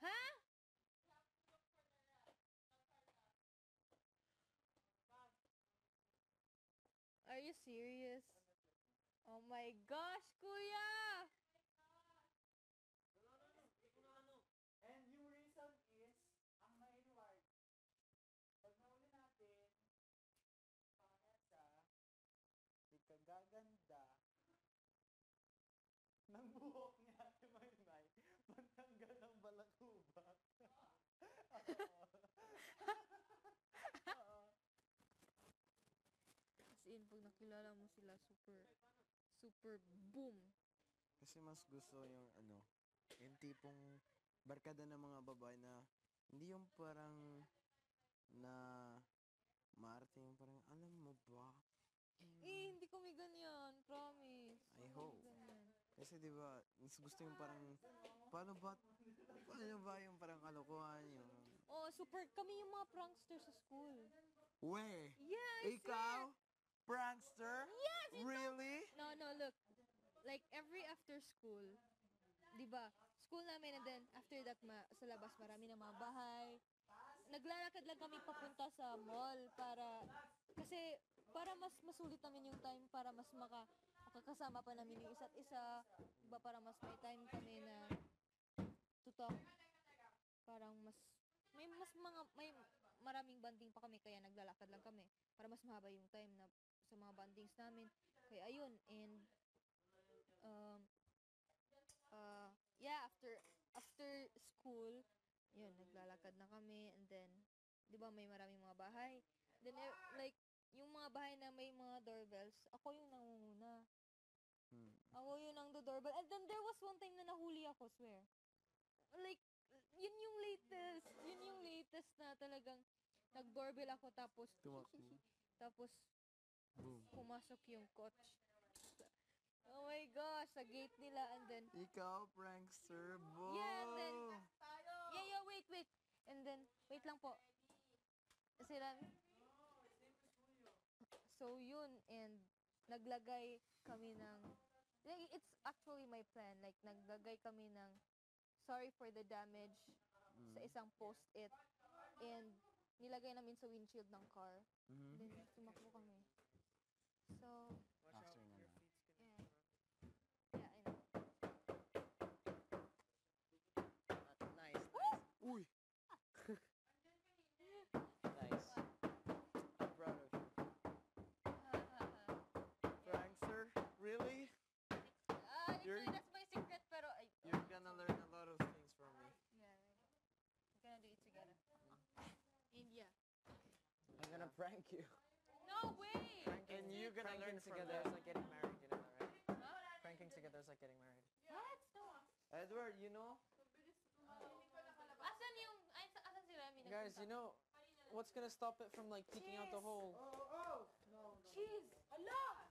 Ha? Are you serious? Oh my gosh, kuya! And yung reason is, ang main word, pag nahuli natin, pangasa, di ka gaganda, ng buhok ni Ate Maymay, pantanggal ng balakubak. As in, pag nakilala mo sila, super boom. Kasi mas gusto yung yung tipong barkada ng mga babae na hindi yung parang na maarte yung parang alam mo ba? Hindi kami ganyan. Promise. I Hindi hope. kami ganyan. Kasi di ba, mas gusto yung parang paano ba yung parang kalokohan yung Oh, super. Kami yung mga pranksters sa school. we Yeah, I ikaw prankster Yes, ito. really No, look. Like, every after school, di ba, school namin, and then, after that, sa labas, marami na mga bahay. Naglalakad lang kami papunta sa mall kasi, para mas masulit namin yung time, para mas makakasama pa namin yung isa't isa, di ba, para mas may time kami na to talk, parang may maraming banding pa kami, kaya naglalakad lang kami, para mas mahaba yung time na sa mga bandings namin. Kaya ayun, and yeah, after school, yun, naglalakad na kami, and then, di ba, may maraming mga bahay. Then, like, yung mga bahay na may mga doorbells, ako yung nangunguna. Ako yung nang doorbell. And then, there was one time na nahuli ako, swear. Like, yun yung latest na talagang nag-doorbell ako, tapos, Tumakbo. tapos, Boom. pumasok yung coach. Oh my gosh, sa gate nila, and then, Ikaw prankster bo yeah, and then, yeah, wait. And then, wait lang po. Sila, so yun, and naglagay kami ng, like, it's actually my plan, like, naglagay kami ng, sorry for the damage, sa isang post-it, and nilagay namin sa windshield ng car. Then, tumakbo kami. So, After na na. yeah, I know. Nice. Uy! Nice. I'm proud of you. Prankster? Really? Actually, that's my secret, pero, You're gonna learn a lot of things from me. yeah, we're gonna do it together. India. I'm gonna prank you. No way! And you're gonna learn Pranking from together is that. like getting married, you know that, right? Huh? Pranking together is like getting married. What? No. Edward, you know? Asan si Remy? Guys, you know what's gonna stop it from like peeking out the hole? Cheese! Allah!